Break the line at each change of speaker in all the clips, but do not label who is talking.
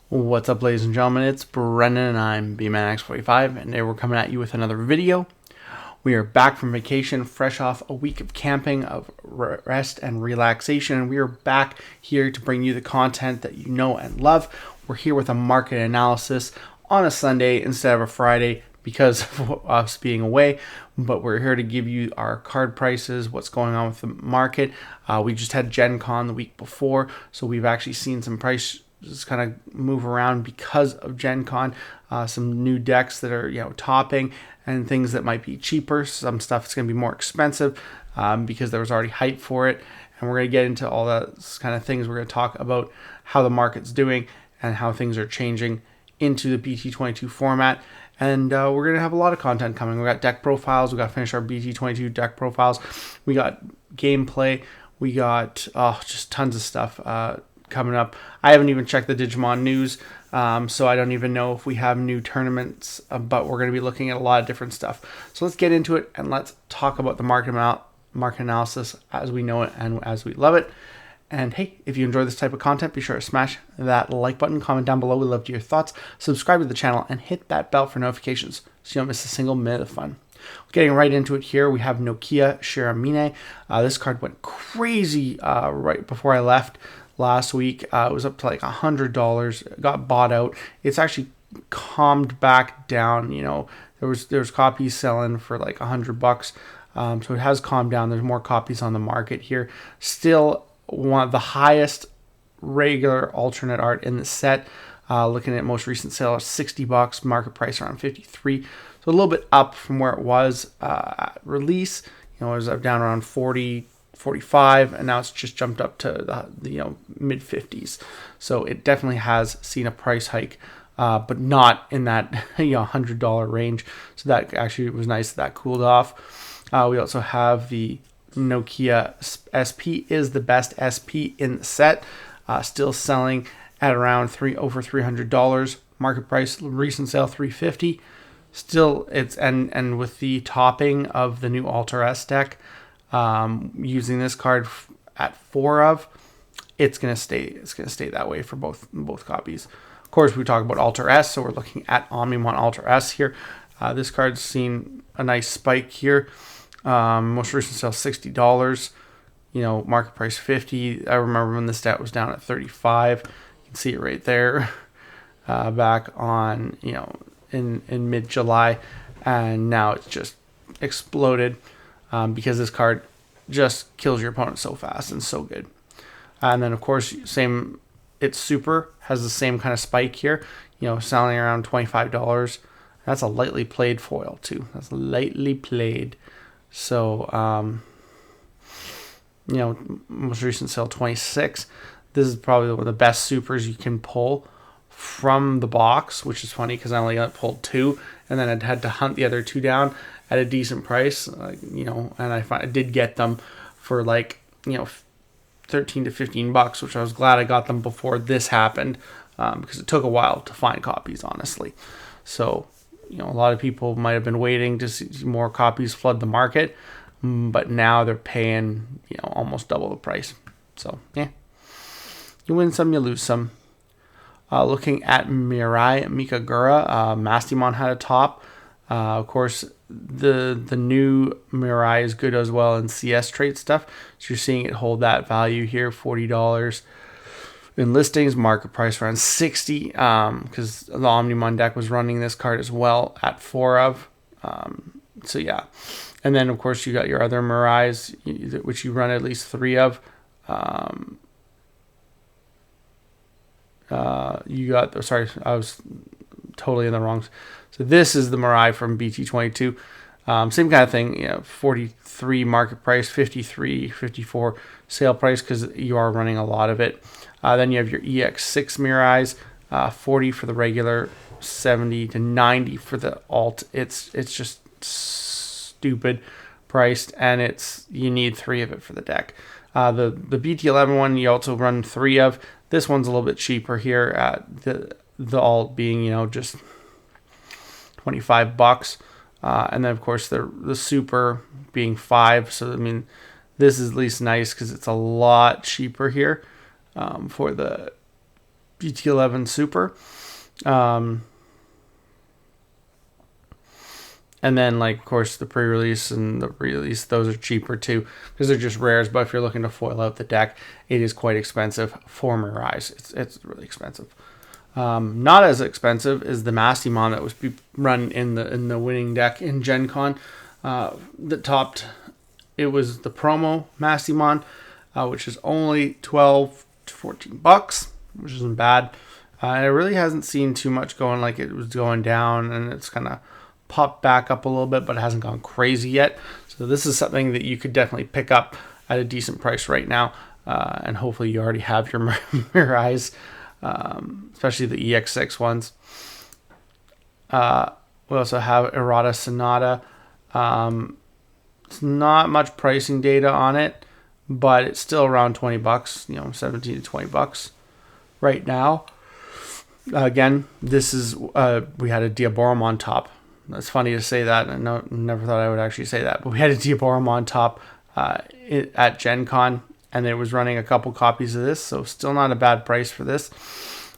What's up, ladies and gentlemen? It's Brendan and I'm BManX45, and today we're coming at you with another video. We are back from vacation, fresh off a week of camping, of rest and relaxation, and we are back here to bring you the content that you know and love. We're here with a market analysis on a Sunday instead of a Friday because of us being away, but we're here to give you our card prices, what's going on with the market. We just had Gencon the week before, so we've actually seen some price just kind of move around because of Gen Con. Some new decks that are topping, and things that might be cheaper. Some stuff that's going to be more expensive because there was already hype for it. And we're going to get into all those kind of things. We're going to talk about how the market's doing and how things are changing into the BT22 format. And we're going to have a lot of content coming. We got deck profiles. We got to finish our BT22 deck profiles. We got gameplay. We got just tons of stuff coming up. I haven't even checked the Digimon news, so I don't even know if we have new tournaments, but we're going to be looking at a lot of different stuff. So let's get into it and let's talk about the market analysis as we know it and as we love it. And hey, if you enjoy this type of content, be sure to smash that like button, comment down below. We love to hear your thoughts. Subscribe to the channel and hit that bell for notifications so you don't miss a single minute of fun. Getting right into it here, we have Nokia Shiramine. This card went crazy right before I left last week. It was up to like $100. It got bought out. It's actually calmed back down. There was copies selling for like $100. So it has calmed down. There's more copies on the market here. Still one of the highest regular alternate art in the set. Looking at most recent sale of $60, market price around 53. So a little bit up from where it was at release. It was up down around 40, 45, and now it's just jumped up to the mid 50s. So it definitely has seen a price hike, but not in that $100 range. So that actually was nice that cooled off. We also have the Nokia SP is the best SP in the set, still selling at around over $300. Market price recent sale $350. Still, it's and with the topping of the new Alter S deck, using this card at 4 of, it's gonna stay that way for both copies. Of course, we talk about Alter S, so we're looking at Omnimon Alter S here. This card's seen a nice spike here. Most recent sale $60. Market price 50. I remember when this stat was down at 35. You can see it right there. Back on in mid-July, and now it's just exploded because this card just kills your opponent so fast and so good. And then of course it's super has the same kind of spike here, selling around $25. That's a lightly played foil too. That's lightly played. So most recent sale 26. This is probably one of the best supers you can pull from the box, which is funny because I only got pulled 2, and then I had to hunt the other 2 down at a decent price, and I did get them for like 13 to 15 bucks, which I was glad I got them before this happened, because it took a while to find copies, honestly. So a lot of people might have been waiting to see more copies flood the market, but now they're paying almost double the price. So yeah, you win some, you lose some. Looking at Mirai Mikagura, Mastimon had a top. Of course, the new Mirai is good as well in CS trait stuff. So you're seeing it hold that value here, $40 in listings. Market price around 60. Because the Omnimon deck was running this card as well at 4 of. So yeah, and then of course you got your other Mirais, which you run at least 3 of. You got, sorry, I was totally in the wrong. So this is the Mirai from BT22. Same kind of thing, 43 market price, 53, 54 sale price because you are running a lot of it. Then you have your EX6 Mirais, 40 for the regular, 70 to 90 for the alt. It's just stupid priced, and you need 3 of it for the deck. The BT11 one you also run 3 of. This one's a little bit cheaper here at the alt being just $25, and then of course the super being 5. So I mean, this is at least nice because it's a lot cheaper here for the GT11 Super. And then, like, of course, the pre-release and the release, those are cheaper too because they're just rares. But if you're looking to foil out the deck, it is quite expensive for Mirai. It's really expensive. Not as expensive as the Mastimon that was run in the winning deck in Gencon. That topped. It was the promo Mastimon, which is only 12 to 14 bucks, which isn't bad. It really hasn't seen too much going, like it was going down, and it's kind of popped back up a little bit, but it hasn't gone crazy yet. So this is something that you could definitely pick up at a decent price right now, and hopefully you already have your Mirais, especially the EX6 ones. We also have Errata Sonata. It's not much pricing data on it, but it's still around 20 bucks, 17 to 20 bucks right now. Again, this is, we had a Diaboromon top. That's funny to say that. I never thought I would actually say that, but we had a Diaboromon top at Gencon, and it was running a couple copies of this, so still not a bad price for this.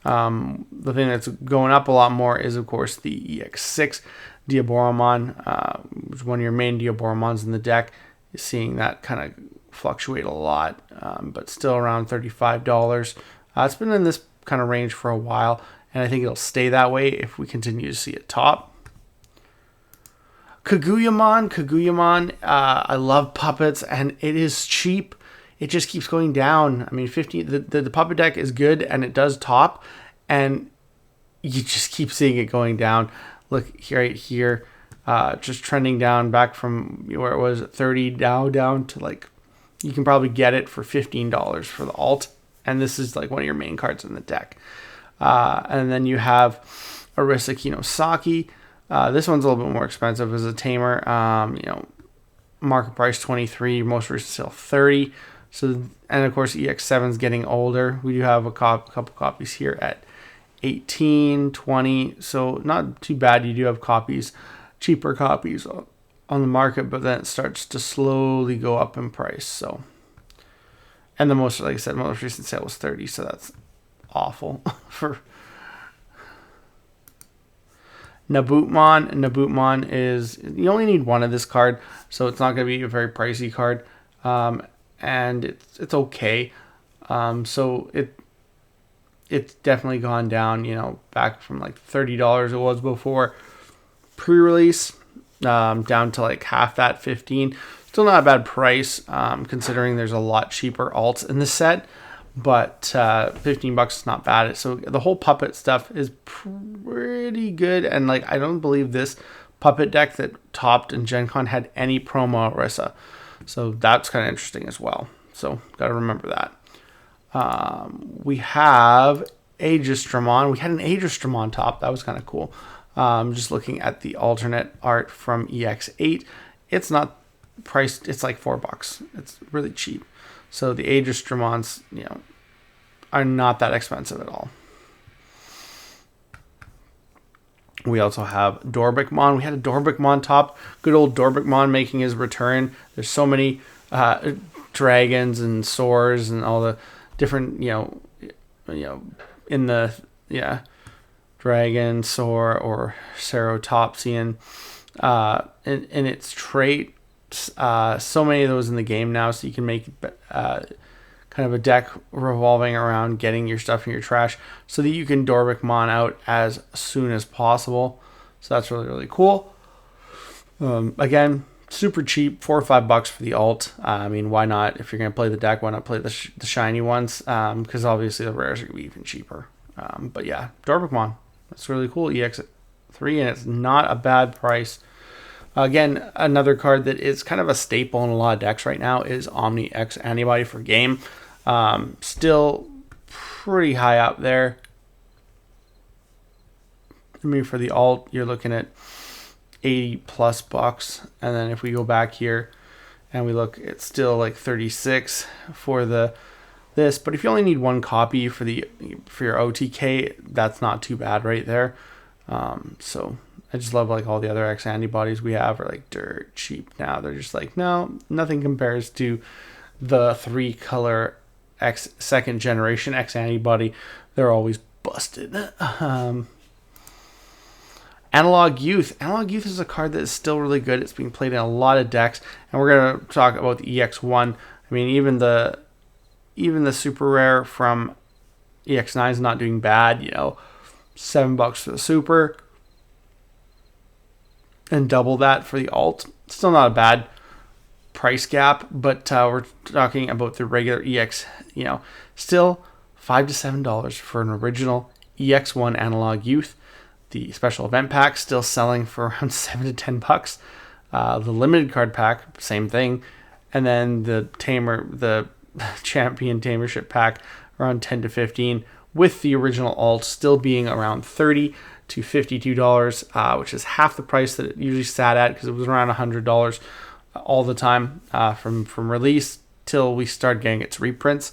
The thing that's going up a lot more is, of course, the EX6 Diaboromon, which is one of your main Diaboromons in the deck. You're seeing that kind of fluctuate a lot, but still around $35. It's been in this kind of range for a while, and I think it'll stay that way if we continue to see it top. Kaguyamon, I love puppets, and it is cheap. It just keeps going down. I mean, the puppet deck is good, and it does top, and you just keep seeing it going down. Look right here, just trending down back from where it was at 30 now down to, like, you can probably get it for $15 for the alt, and this is like one of your main cards in the deck. And then you have Arisa Kinosaki. This one's a little bit more expensive as a tamer. Market price 23, most recent sale 30. So, and of course EX7 is getting older. We do have a couple copies here at 18, 20. So not too bad. You do have copies, cheaper copies on the market, but then it starts to slowly go up in price. So, and the most, like I said, most recent sale was 30. So that's awful for Nabutmon. Nabutmon is, you only need one of this card, so it's not going to be a very pricey card, and it's okay. So it's definitely gone down, back from like $30 it was before pre-release, down to like half that, 15. Still not a bad price, considering there's a lot cheaper alts in the set. But 15 bucks is not bad. So the whole puppet stuff is pretty good. And like, I don't believe this puppet deck that topped in Gen Con had any promo Arisa. So that's kind of interesting as well. So got to remember that. We have Aegistramon. We had an Aegistramon top. That was kind of cool. Just looking at the alternate art from EX8. It's not priced. It's like $4. It's really cheap. So the Aegistramons, are not that expensive at all. We also have Dorbikmon. We had a Dorbikmon top. Good old Dorbikmon making his return. There's so many dragons and soars and all the different, in the, dragon, soar, or Ceratopsian. In its trait, so many of those in the game now, so you can make kind of a deck revolving around getting your stuff in your trash so that you can Dorbikmon out as soon as possible. So that's really, really cool. Again, super cheap, $4 or $5 for the alt. I mean, why not? If you're going to play the deck, why not play the shiny ones? Because obviously the rares are going to be even cheaper. But yeah, Dorbikmon, that's really cool. EX3, and it's not a bad price. Again, another card that is kind of a staple in a lot of decks right now is Omni X-Antibody for game. Still pretty high up there. I mean, for the alt, you're looking at 80 plus bucks. And then if we go back here and we look, it's still like 36 for this. But if you only need one copy for your OTK, that's not too bad right there. So I just love like all the other X-Antibodies we have are like dirt cheap now. They're just like, no, nothing compares to the 3-color second generation X-Antibody. They're always busted. Analog Youth. Analog Youth is a card that is still really good. It's being played in a lot of decks, and we're gonna talk about the EX1. I mean, even the super rare from EX9 is not doing bad. You know, $7 for the super, and double that for the alt. Still not a bad price gap, but we're talking about the regular EX. You know, still $5 to $7 for an original EX1 Analog Youth. The special event pack still selling for around $7 to $10. The limited card pack, same thing, and then the champion tamership pack around $10 to $15, with the original alt still being around $30 to $52, which is half the price that it usually sat at, because it was around $100 all the time from release till we started getting its reprints.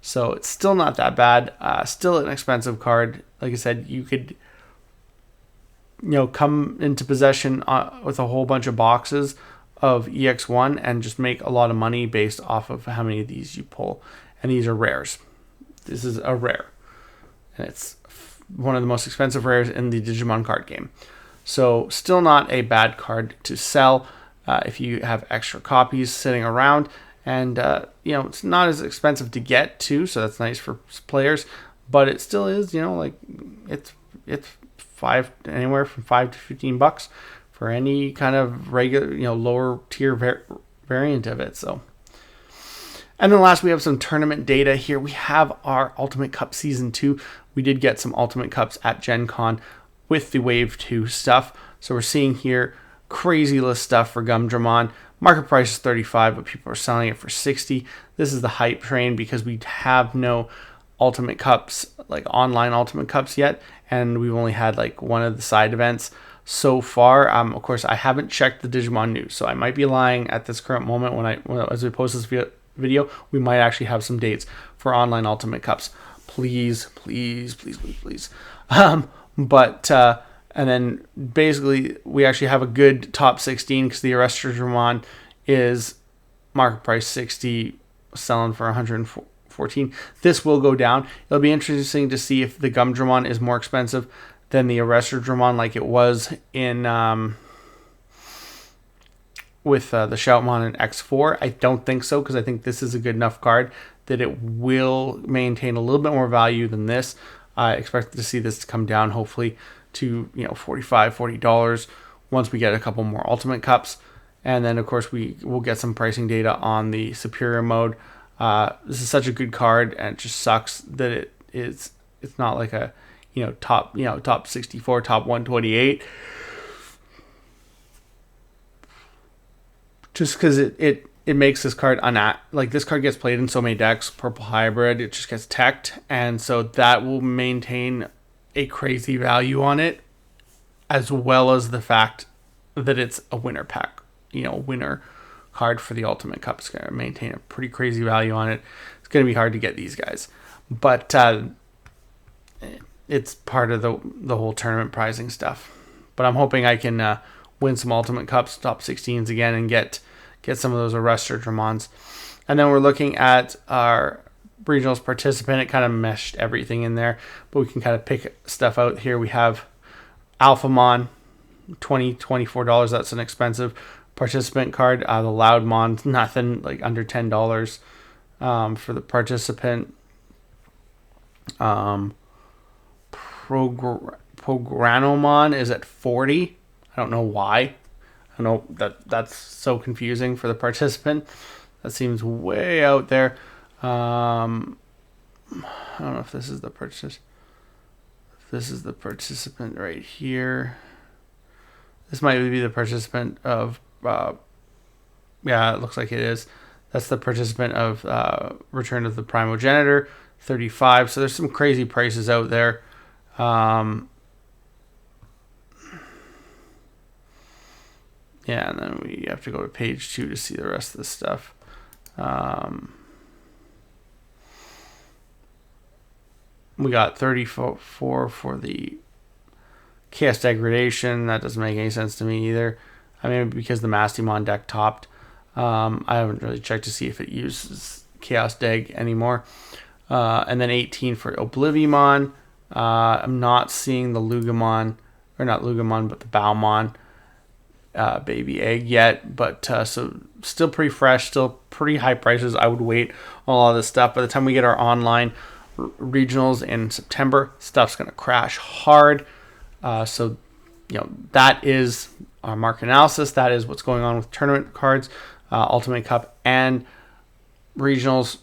So it's still not that bad. Still an expensive card. Like I said, you could come into possession with a whole bunch of boxes of EX1 and just make a lot of money based off of how many of these you pull. And these are rares. This is a rare, and it's one of the most expensive rares in the Digimon card game. So still not a bad card to sell if you have extra copies sitting around. And it's not as expensive to get too, so that's nice for players. But it still is, it's anywhere from $5 to $15 for any kind of regular, lower tier variant of it. So, and then last, we have some tournament data here. We have our Ultimate Cup Season 2. We did get some Ultimate Cups at Gencon with the Wave 2 stuff. So we're seeing here crazy list stuff for Gumdramon. Market price is $35, but people are selling it for $60. This is the hype train because we have no Ultimate Cups, like online Ultimate Cups yet, and we've only had like one of the side events so far. Of course, I haven't checked the Digimon news, so I might be lying at this current moment. As we post this video, we might actually have some dates for online Ultimate Cups. Please. And then basically we actually have a good top 16 because the Arresterdramon is market price $60, selling for $114. This will go down. It'll be interesting to see if the Gumdramon is more expensive than the Arresterdramon like it was in with the Shoutmon and X4. I don't think so, because I think this is a good enough card that it will maintain a little bit more value than this. I expect to see this come down hopefully to $45, $40 once we get a couple more Ultimate Cups. And then of course we will get some pricing data on the Superior mode. This is such a good card, and it just sucks that it's not like a top 64, top 128. Just because it makes this card like this card gets played in so many decks. Purple Hybrid, it just gets teched, and so that will maintain a crazy value on it, as well as the fact that it's a winner pack, winner card for the Ultimate Cup. Is going to maintain a pretty crazy value on it. It's going to be hard to get these guys, but it's part of the whole tournament pricing stuff. But I'm hoping I can win some Ultimate Cups, top 16s again, and get some of those Arresterdramons. And then we're looking at our regionals participant. It kind of meshed everything in there, but we can kind of pick stuff out here. We have Alphamon, $24. That's an expensive participant card. The Loudmon, nothing, like under $10 for the participant. Programomon is at $40. I don't know why. I know that's so confusing for the participant. That seems way out there. I don't know if this is the purchase. This is the participant right here. This might be the participant of. Yeah, it looks like it is. That's the participant of Return of the Primogenitor, $35. So there's some crazy prices out there. Yeah, and then we have to go to page 2 to see the rest of the stuff. We got 34 for the Chaos Degradation. That doesn't make any sense to me either. I mean, because the Mastimon deck topped. I haven't really checked to see if it uses Chaos Deg anymore. And then 18 for Oblivimon. I'm not seeing the Lugamon, or not Lugamon, but the Baumon baby egg yet, but so still pretty fresh, still pretty high prices. I would wait on all this stuff. By the time we get our online regionals in September, stuff's going to crash hard. So that is our market analysis. That is what's going on with tournament cards, Ultimate Cup and regionals.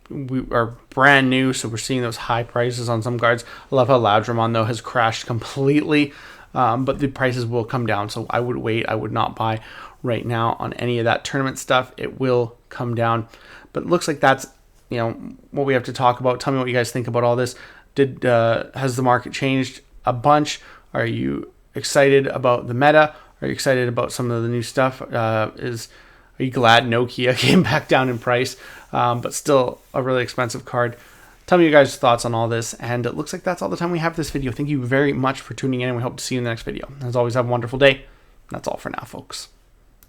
We are brand new, so we're seeing those high prices on some cards. I love how Loudramon though has crashed completely, but the prices will come down. So I would wait. I would not buy right now on any of that tournament stuff. It will come down, but it looks like that's what we have to talk about. Tell me what you guys think about all this. Has the market changed a bunch? Are you excited about the meta? Are you excited about some of the new stuff? Are you glad Nokia came back down in price, but still a really expensive card? Tell me your guys' thoughts on all this, and it looks like that's all the time we have for this video. Thank you very much for tuning in, and we hope to see you in the next video. As always, have a wonderful day. That's all for now, folks.